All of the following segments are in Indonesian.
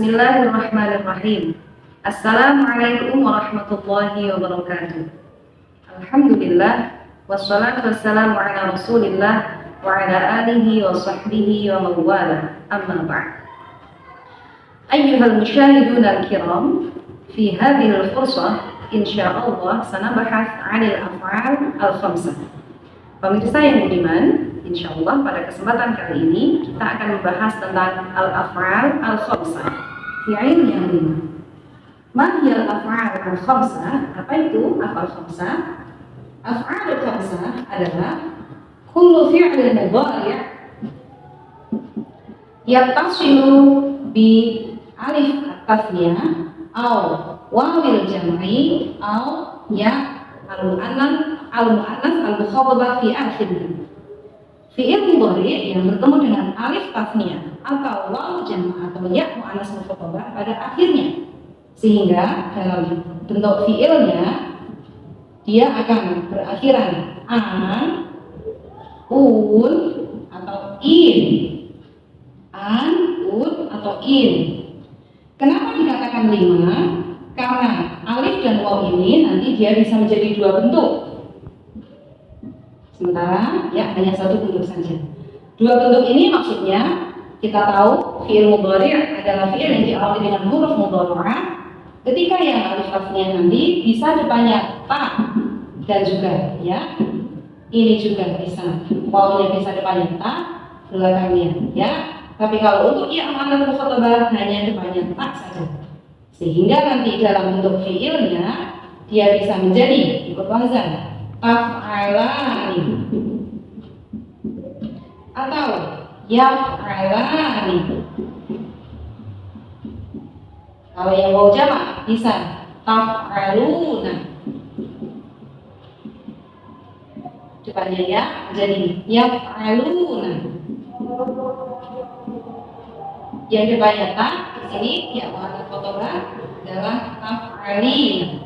Bismillahirrahmanirrahim. Assalamualaikum warahmatullahi wabarakatuh. Alhamdulillah, wassalatu wassalamu ala rasulillah wa ala alihi wa sahbihi wa mawala, amma ba'd. Ayyuhal musyahiduna al-kiram, fi hadhihi al-fursah insyaallah sanabahath 'anil af'al al-khamsah. Pemirsa yang budiman, insyaallah pada kesempatan kali ini kita akan membahas tentang al-af'al al-khamsah, fi'il yang 5. Ma hiya al-af'al al-khamsah? Apa itu af'al khamsah? Af'al al-khamsah adalah kullu fi'lin mudhari' yattasilu bi alif at-tathniyah aw wawil jam'i aw ya al-mu'annas al-mukhatabah fi akhirih. Fi'il mudhari' yang bertemu dengan alif tasniyah atau waw jama' atau ya mu'annas mukhatabah pada akhirnya, sehingga dalam bentuk fi'ilnya dia akan berakhiran an, un atau in, an, un atau in. Kenapa dikatakan 5? Karena alif dan waw ini nanti dia bisa menjadi dua bentuk. Sementara ya hanya satu bentuk saja. Dua bentuk ini maksudnya kita tahu fi'il mudhari' adalah fi'il yang diawali dengan huruf mudhari'ah. Ketika yang alif tasniyah nanti bisa depannya ta dan juga ya ini juga bisa wawnya bisa depannya ta belakangnya ya. Tapi kalau untuk ya mu'annas mukhatabah hanya depannya ta saja. Sehingga nanti dalam bentuk fi'ilnya dia bisa menjadi ikut wazan taf'alani atau yaf'alani. Kalau yang waw jamak bisa taf'aluna, depannya ya jadi yaf'aluna. Yang depannya ta di sini ya mu'annas mukhatabah adalah taf'alin.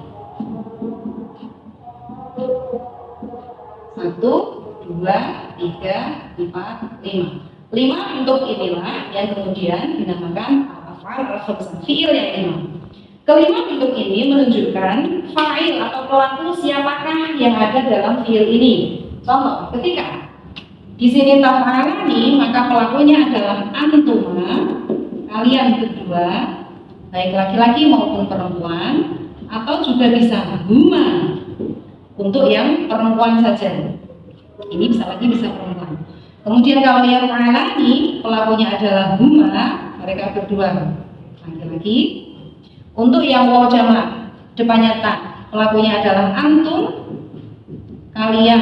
1, 2, 3, 4, 5. 5 bentuk inilah yang kemudian dinamakan al-af'al al-khamsah, fi'il yang 5. Kelima bentuk ini menunjukkan fa'il atau pelaku siapakah yang ada dalam fi'il ini. Contoh, ketika di sini taf'alani maka pelakunya adalah antuma, kalian berdua, baik laki-laki maupun perempuan, atau juga bisa huma untuk yang perempuan saja. Ini bisa lagi bisa perempuan. Kemudian kalau yang alani pelakunya adalah huma, mereka berdua laki-laki. Untuk yang waw jamak depannya ta, pelakunya adalah antum, kalian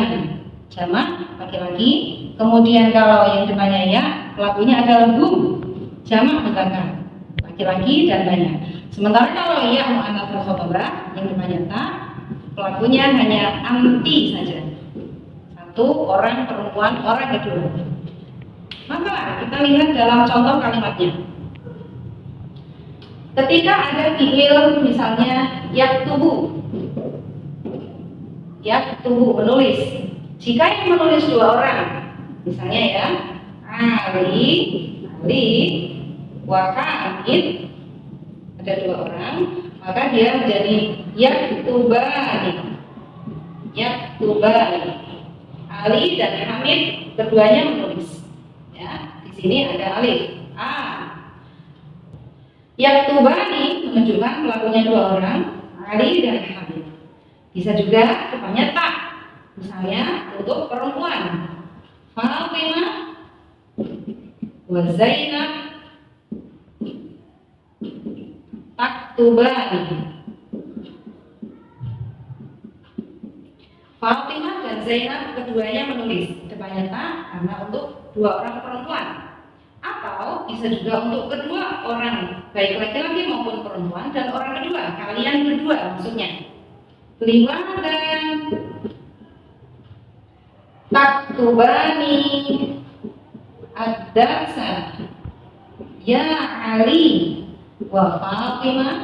jamak laki-laki. Kemudian kalau yang depannya ya, pelakunya adalah hum, jamak belakang laki-laki dan banyak. Sementara kalau ya mu'annas mukhatabah yang depannya ta, pelakunya hanya anti saja. Satu orang perempuan, orang kedua. Maka kita lihat dalam contoh kalimatnya. Ketika ada fi'il misalnya yaktubu menulis. Jika yang menulis dua orang, misalnya ya Ali wa Hamid, ada dua orang, maka dia menjadi yaktubani. Ali dan Hamid keduanya menulis. Ya, di sini ada alif. Yaktubani menunjukkan pelakunya dua orang, Ali dan Hamid. Bisa juga depannya ta. Misalnya untuk perempuan, Fatimah wa Zainab taktubani. Fatimah dan Zainab keduanya menulis, depannya ta karena untuk dua orang perempuan. Atau bisa juga untuk kedua orang, baik laki-laki maupun perempuan, dan orang kedua, kalian berdua maksudnya. Limadan taktubani ad-darsa ya Ali wa Fatimah.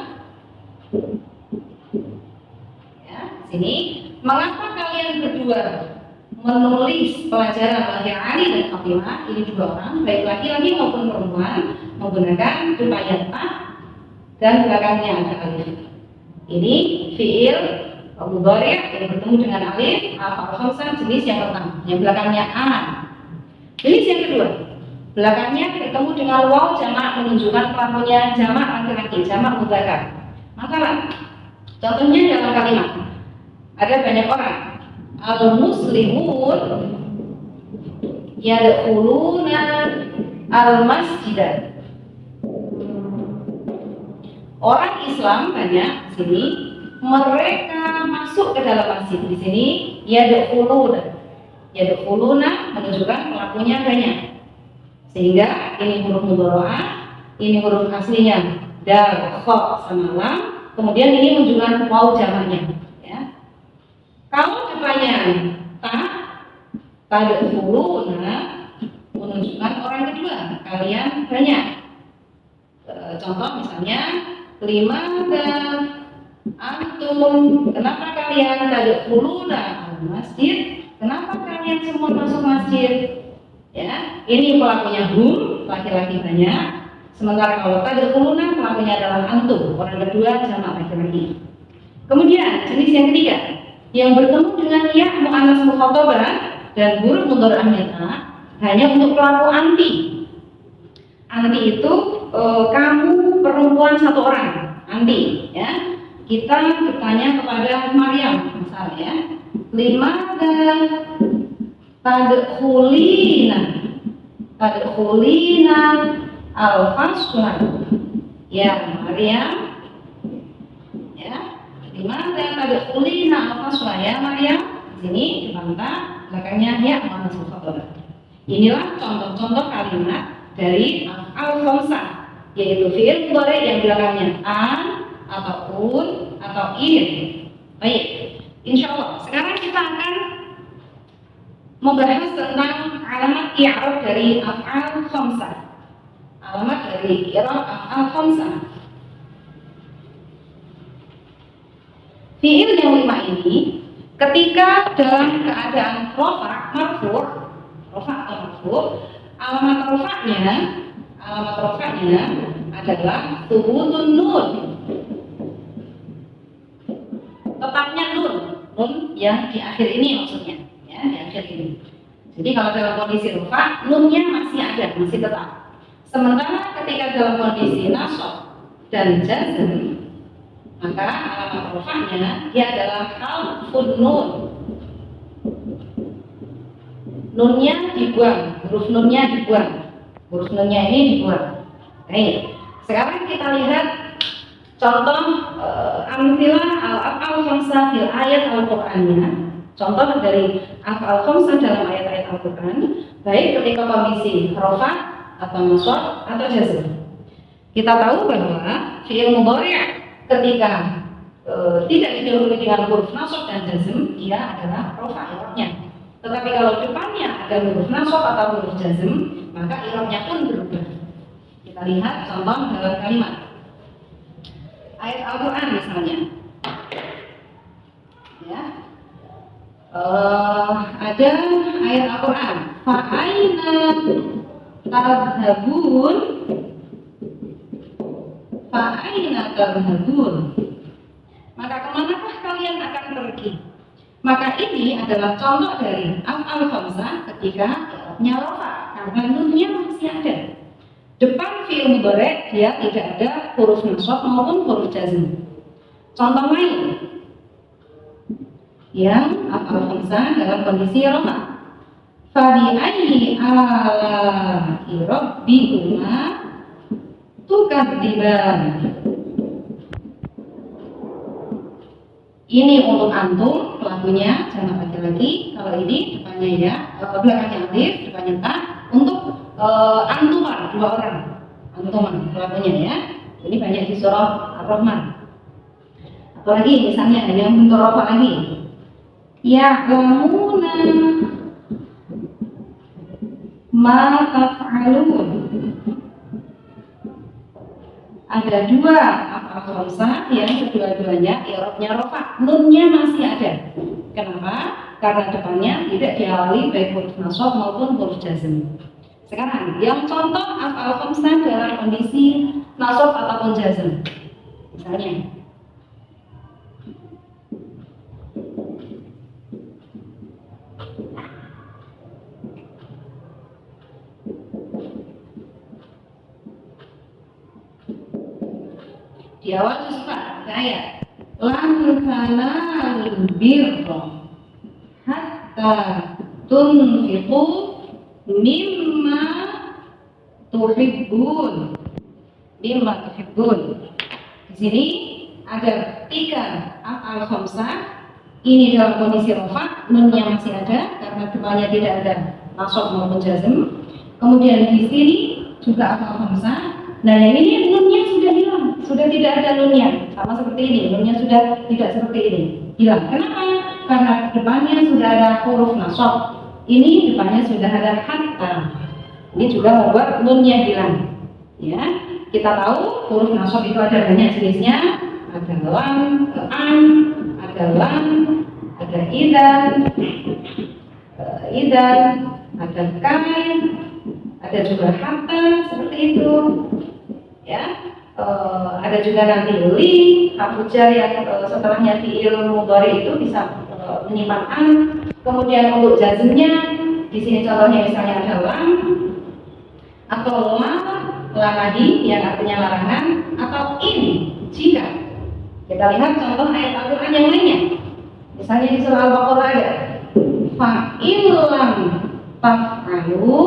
Ya, sini mengapa kalian berdua menulis pelajaran bagi Ali dan Fatimah? Ini dua orang, baik laki-laki maupun perempuan, menggunakan depannya ta dan belakangnya ada alif. Ini fiil mudhari' yang bertemu dengan alif, af'al khamsah jenis yang pertama, yang belakangnya a. Jenis yang kedua, belakangnya bertemu dengan waw jamak menunjukkan pelakunya jamak laki-laki, jamak mudzakkar. Maka contohnya dalam kalimat ada banyak orang, al-muslimun yadkhuluna al-masjidah. Orang Islam banyak di sini, mereka masuk ke dalam masjid. Di sini yadkhuluna menunjukkan pelakunya banyak. Sehingga ini huruf mudhara'ah, ini huruf aslinya dal, kha sama lam, kemudian ini menunjukkan waw jamaknya, ya. Kalau depannya tadkhuluna menunjukkan orang kedua, kalian banyak. Contoh misalnya limada antum, kenapa kalian tadkhuluna al-masjid? Kenapa kalian semua masuk masjid? Ya, ini pelakunya hum, laki-laki banyak. Sementara kalau tadkhuluna pelakunya adalah antum, orang kedua jamak laki-laki. Kemudian jenis yang ketiga, yang bertemu dengan ya mu'annas mukhatabah dan huruf mudhara'ahnya hanya untuk pelaku anti. Anti itu kamu perempuan satu orang, anti, ya. Kita bertanya kepada Maryam, misalnya, ya, limada tadkhulina al-fasla, ya Maryam, ya, limada tadkhulina al-fasla, ya Maryam. Di sini dibantah belakangnya ya mu'annas mukhatabah. Inilah contoh-contoh kalimat dari af'al khamsah, yaitu fi'il mudhari' yang belakangnya an atau un atau in. Baik, insyaallah sekarang kita akan membahas tentang alamat i'rab dari af'al khamsah. Alamat dari i'rab af'al khamsah. Fi'il yang 5 ini ketika dalam keadaan rafa', marfu', rafa' atau marfu', alamat rofa'nya adalah thubutun nun, tetapnya nun yang di akhir ini maksudnya, ya, di akhir ini. Jadi kalau dalam kondisi rofa, nunnya masih ada, masih tetap. Sementara ketika dalam kondisi nasab dan jazm, maka alamat rofa'nya dia adalah halfun nun. Nunnya dibuang, huruf nunnya dibuang, huruf nunnya ini dibuang. Baik, sekarang kita lihat contoh amtilah al-af'al khamsah fil ayat al-Qur'annya. Contoh dari af'al khamsah dalam ayat-ayat Al-Qur'an, baik ketika kondisi rafa' atau nasab atau jazm. Kita tahu bahwa fi'il mudhari' ketika tidak didahului dengan huruf nasab dan jazm, dia adalah rafa' i'rabnya. Tetapi kalau depannya ada huruf nasab atau huruf jazm, maka i'rabnya pun berubah. Kita lihat contoh dalam kalimat ayat Al-Quran misalnya, ya, ada ayat Al-Quran, fa'aina tadhabun, fa'aina tadhabun, maka kemanakah kalian akan pergi? Maka ini adalah contoh dari af'al khamsah ketika i'rabnya rafa', karena nunnya masih ada. Depan fi'il mudhari' dia tidak ada huruf nasab maupun huruf jazm. Contoh lain yang af'al khamsah dalam kondisi rafa', fa bi ayyi ala'i rabbikuma tukadziban. Ini untuk antum, pelakunya jamak laki-laki. Kalau ini depannya ya, belakangnya alif, depannya ta. Untuk antuman, dua orang, antuman pelakunya ya. Ini banyak di surah Ar-Rahman. Apalagi misalnya yang bentuk rafa lagi, ya'lamuna ma taf'alun. Ada dua af'al khamsah yang kedua-duanya i'rabnya rafa', nunnya masih ada. Kenapa? Karena depannya tidak diawali baik huruf nasab maupun huruf jazm. Sekarang yang contoh af'al khamsah dalam kondisi nasab ataupun jazm. Misalnya, di awal itu suka ayat lan tanalul birra hatta tunfiqu mimma tuhibbun. Di sini ada 3 af'al khamsah. Ini dalam kondisi rafa, nunnya masih ada karena depannya tidak ada nasab maupun jazm. Kemudian di sini juga af'al khamsah. Nah yang ini nunnya sudah hilang, sudah tidak ada nunnya, sama seperti ini, nunnya sudah tidak seperti ini, hilang. Kenapa? Karena depannya sudah ada huruf nasab. Ini depannya sudah ada hatta. Ini juga membuat nunnya hilang. Ya, kita tahu huruf nasab itu ada banyak jenisnya, ada lam, an, ada lam, ada idan, ada kai, ada juga hatta seperti itu. Ya, ada juga nanti li, harfu jar yang setelahnya fi'il mudhari itu bisa menyimpan an. Kemudian untuk jazmnya di sini contohnya misalnya ada lam atau lagi yang artinya larangan, atau ini jika. Kita lihat contoh ayat Al-Quran yang lainnya. Misalnya di surah Al-Baqarah ada fa'il lam taf'alu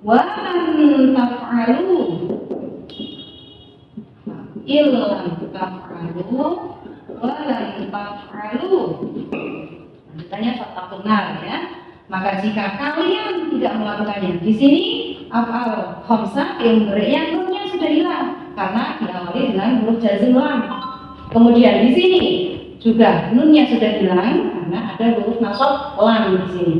wa lan taf'alu, fa'il lam taf'alu wa lan taf'alu. Misalnya fatakun nar, ya. Maka jika kalian tidak melakukannya, di sini af'al khamsah yang nunnya sudah hilang karena diawali dengan huruf jazm lam. Kemudian di sini juga nunnya sudah hilang karena ada huruf nasab lam di sini.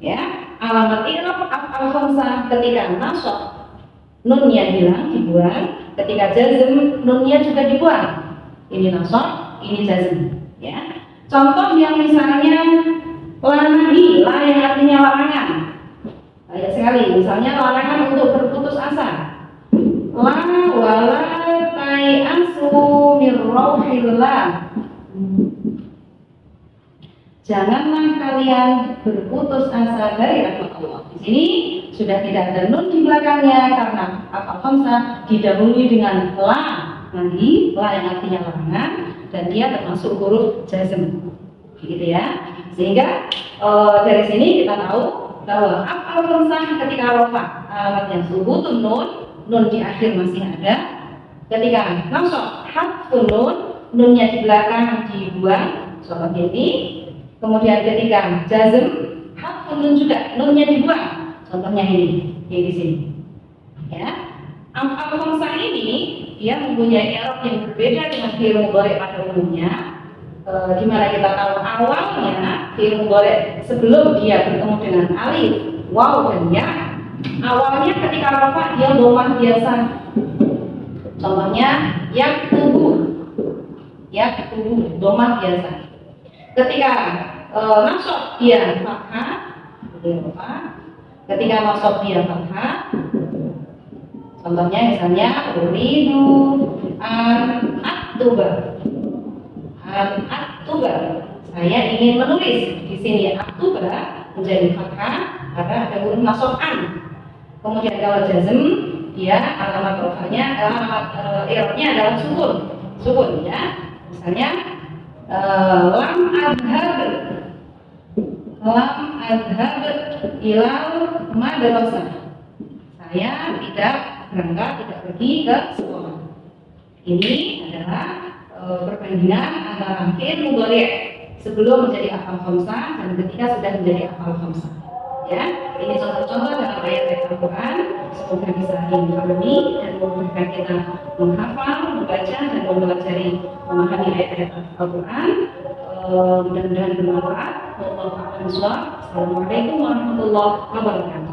Ya, alamat i'rab af'al khamsah ketika nasab nunnya hilang dibuang, ketika jazm nunnya juga dibuang. Ini nasab, ini jazm. Ya, contoh yang misalnya lanahi, la yang artinya larangan. Banyak sekali, misalnya larangan untuk berputus asa. La wala tai'asu mir rauhillah. Janganlah kalian berputus asa dari rahmat Allah. Di sini sudah tidak ada nun di belakangnya karena af'al khamsah didahului dengan la, nanti la yang artinya larangan dan dia termasuk huruf jazm. Begitu ya. Sehingga dari sini kita tahu bahwa af'al khamsah ketika rafa alamatnya subutun nun di akhir masih ada. Ketika nasab hadfun nunnya di belakang dibuang, seperti ini. Kemudian ketika jazm hadfun nun juga nunnya dibuang, contohnya ini di sini. Ya, af'al khamsah ini dia mempunyai i'rab yang berbeda dengan fi'il mudhari pada umumnya. Di mana kita tahu awalnya fi'il mudhari sebelum dia bertemu dengan alif, waw dan ya, awalnya ketika rafa dia dhammah biasa. Contohnya yaktubu, dhammah biasa. Ketika nasab dia fathah, ketika nasab dia fathah, contohnya misalnya uridu an aktuba. Aktuba, saya ingin menulis. Di sini aktuba menjadi fathah karena ada huruf nasab an. Kemudian kalau jazm dia alamat rafanya, alamat i'rabnya adalah sukun ya. Misalnya lam adhab ilal madrasah. Saya tidak berangkat, tidak pergi ke sekolah. Ini adalah perbandingan antara fi'il mudhari' sebelum menjadi af'al khamsah dan ketika sudah menjadi af'al khamsah. Ya, ini contoh-contoh dalam ayat Al-Quran. Semoga bisa dipahami dan memudahkan kita menghafal, membaca dan mempelajari memahami ayat-ayat Al-Quran. Mudah-mudahan bermanfaat. Assalamualaikum warahmatullahi wabarakatuh.